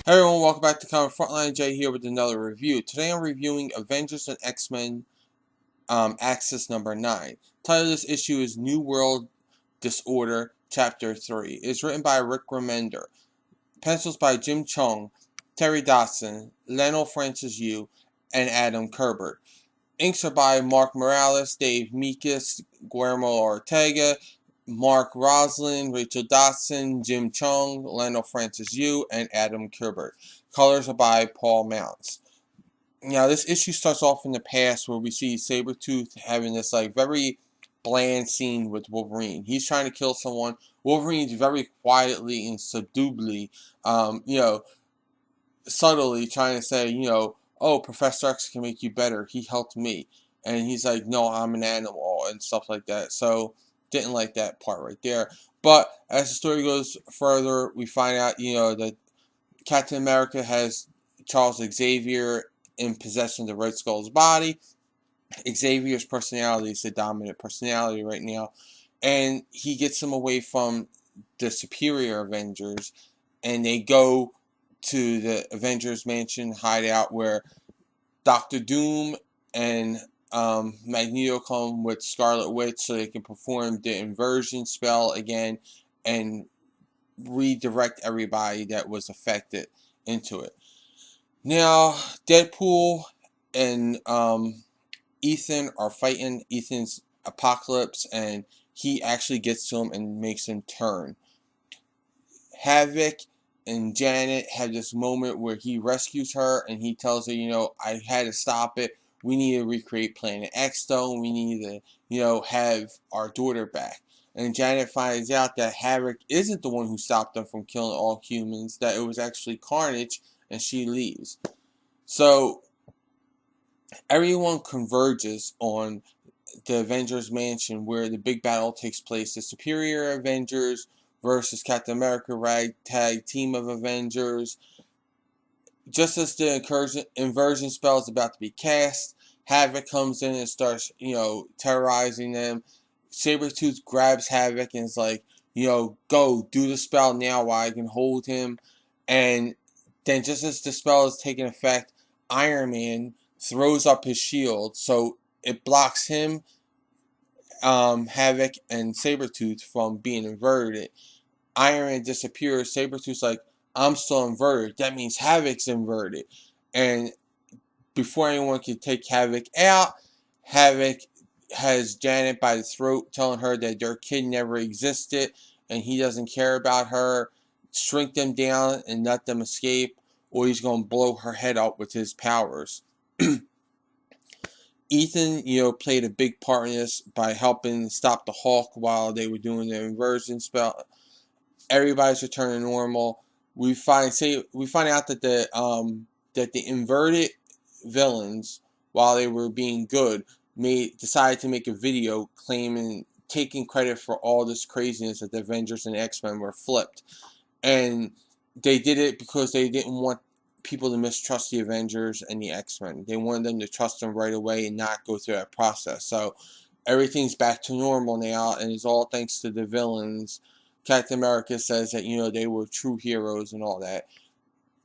Hey everyone, welcome back to Comic Frontline. Jay here with another review. Today I'm reviewing Avengers and X-Men Axis number 9. Title of this issue is New World Disorder Chapter 3. It's written by Remender. Pencils by Cheung, Terry Dodson, Leinil Francis Yu, and Adam Kubert. Inks are by Mark Morales, Dave Meikis, Guillermo Ortega, Mark Roslan, Rachel Dodson, Jim Cheung, Leinil Francis Yu, and Adam Kubert. Colors are by Paul Mounts. Now, this issue starts off in the past where we see Sabretooth having this very bland scene with Wolverine. He's trying to kill someone. Wolverine's very quietly and subduedly, subtly trying to say, oh, Professor X can make you better. He helped me. And he's like, no, I'm an animal and stuff like that. So, didn't like that part right there. But as the story goes further, we find out, that Captain America has Charles Xavier in possession of the Red Skull's body. Xavier's personality is the dominant personality right now. And he gets him away from the superior Avengers. And they go to the Avengers Mansion hideout where Doctor Doom and Magneto come with Scarlet Witch so they can perform the inversion spell again and redirect everybody that was affected into it. Now, Deadpool and Ethan are fighting. Ethan's Apocalypse, and he actually gets to him and makes him turn. Havoc and Janet have this moment where he rescues her and he tells her, I had to stop it. We need to recreate Planet X though. We need to, have our daughter back. And Janet finds out that Havoc isn't the one who stopped them from killing all humans, that it was actually Carnage, and she leaves. So everyone converges on the Avengers Mansion where the big battle takes place. The superior Avengers versus Captain America ragtag team of Avengers. Just as the inversion spell is about to be cast, Havoc comes in and starts, terrorizing them. Sabretooth grabs Havoc and is like, go do the spell now while I can hold him. And then just as the spell is taking effect, Iron Man throws up his shield so it blocks him, Havoc, and Sabretooth from being inverted. Iron Man disappears. Sabretooth's like, I'm still inverted. That means Havoc's inverted. And before anyone can take Havoc out, Havoc has Janet by the throat, telling her that their kid never existed and he doesn't care about her. Shrink them down and let them escape, or he's going to blow her head up with his powers. Ethan, played a big part in this by helping stop the Hulk while they were doing the inversion spell. Everybody's returning to normal. We find out that the inverted villains, while they were being good, decided to make a video taking credit for all this craziness that the Avengers and X-Men were flipped. And they did it because they didn't want people to mistrust the Avengers and the X-Men. They wanted them to trust them right away and not go through that process. So everything's back to normal now, and it's all thanks to the villains. Captain America says that, they were true heroes and all that.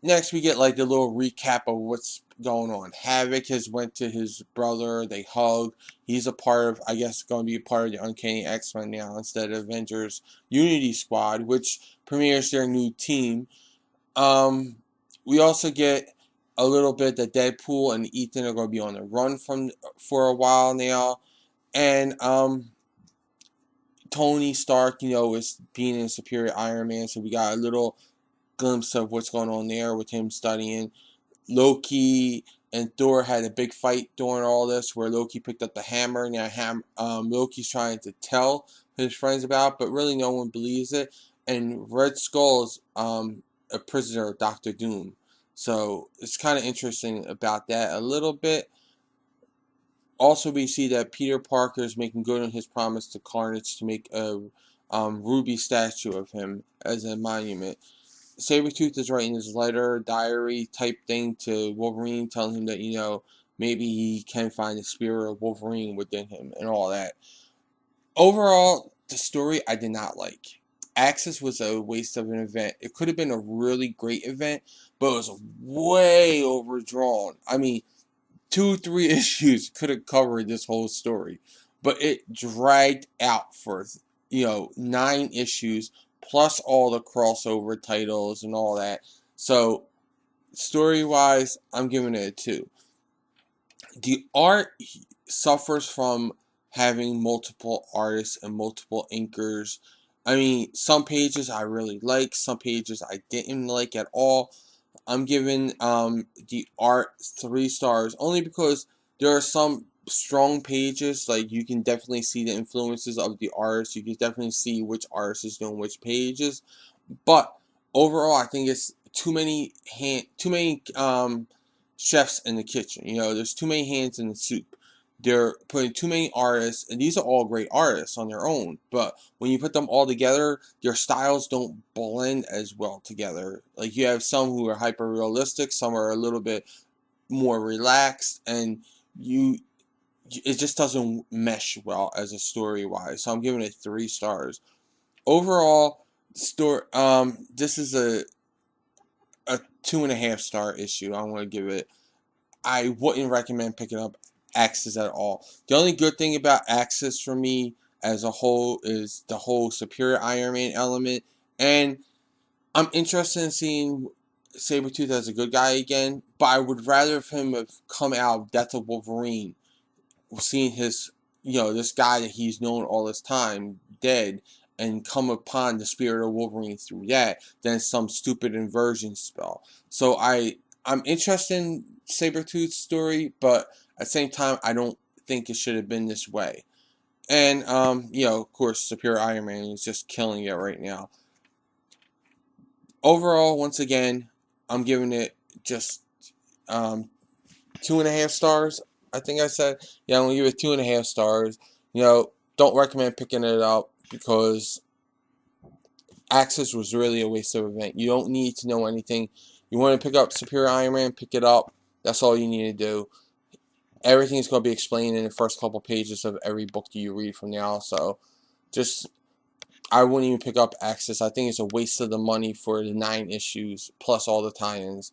Next, we get the little recap of what's going on. Havoc has went to his brother. They hug. He's a part of, I guess, going to be a part of the Uncanny X-Men now instead of Avengers Unity Squad, which premieres their new team. We also get a little bit that Deadpool and Ethan are going to be on the run for a while now. And Tony Stark, is being a superior Iron Man, so we got a little glimpse of what's going on there with him studying. Loki and Thor had a big fight during all this where Loki picked up the hammer. Now Loki's trying to tell his friends about, but really no one believes it. And Red Skull is a prisoner of Doctor Doom. So it's kind of interesting about that a little bit. Also, we see that Peter Parker is making good on his promise to Carnage to make a ruby statue of him as a monument. Sabretooth is writing his letter, diary type thing to Wolverine, telling him that, maybe he can find the spirit of Wolverine within him and all that. Overall, the story I did not like Axis was a waste of an event. It could have been a really great event, but it was way overdrawn. I mean, 2-3 issues could have covered this whole story, but it dragged out for 9 issues plus all the crossover titles and all that. So story wise, I'm giving it a 2. The art suffers from having multiple artists and multiple inkers. I mean, some pages I really like, some pages I didn't like at all. I'm giving the art 3 stars only because there are some strong pages. Like, you can definitely see the influences of the artist. You can definitely see which artist is doing which pages. But overall, I think it's too many chefs in the kitchen. There's too many hands in the soup. They're putting too many artists, and these are all great artists on their own, but when you put them all together, their styles don't blend as well together. Like, you have some who are hyper realistic, some are a little bit more relaxed, and it just doesn't mesh well as a story wise. So I'm giving it 3 stars. Overall, this is a 2.5 star issue. I'm going to give it. I wouldn't recommend picking up Axis at all. The only good thing about Axis for me as a whole is the whole Superior Iron Man element, and I'm interested in seeing Sabretooth as a good guy again, but I would rather him have come out of Death of Wolverine, seeing his, this guy that he's known all this time dead, and come upon the spirit of Wolverine through that, than some stupid inversion spell. So I'm interested in Sabretooth's story, but at the same time, I don't think it should have been this way. And, of course, Superior Iron Man is just killing it right now. Overall, once again, I'm giving it just 2.5 stars. I think I said, yeah, I'm gonna give it 2.5 stars. Don't recommend picking it up because Axis was really a waste of event. You don't need to know anything. You want to pick up Superior Iron Man, pick it up. That's all you need to do. Everything's going to be explained in the first couple pages of every book that you read from now. So, I wouldn't even pick up Axis. I think it's a waste of the money for the 9 issues plus all the tie-ins.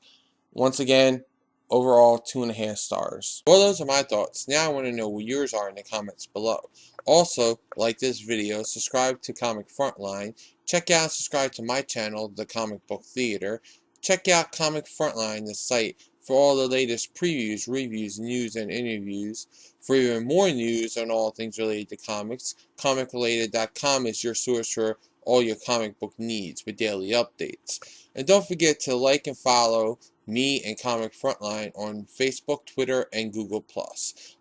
Once again, overall 2.5 stars. Well, those are my thoughts. Now I want to know what yours are in the comments below. Also, like this video, subscribe to Comic Frontline, check out and subscribe to my channel, The Comic Book Theater. Check out Comic Frontline, the site, for all the latest previews, reviews, news, and interviews. For even more news on all things related to comics, comicrelated.com is your source for all your comic book needs with daily updates. And don't forget to like and follow me and Comic Frontline on Facebook, Twitter, and Google+.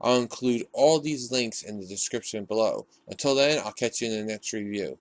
I'll include all these links in the description below. Until then, I'll catch you in the next review.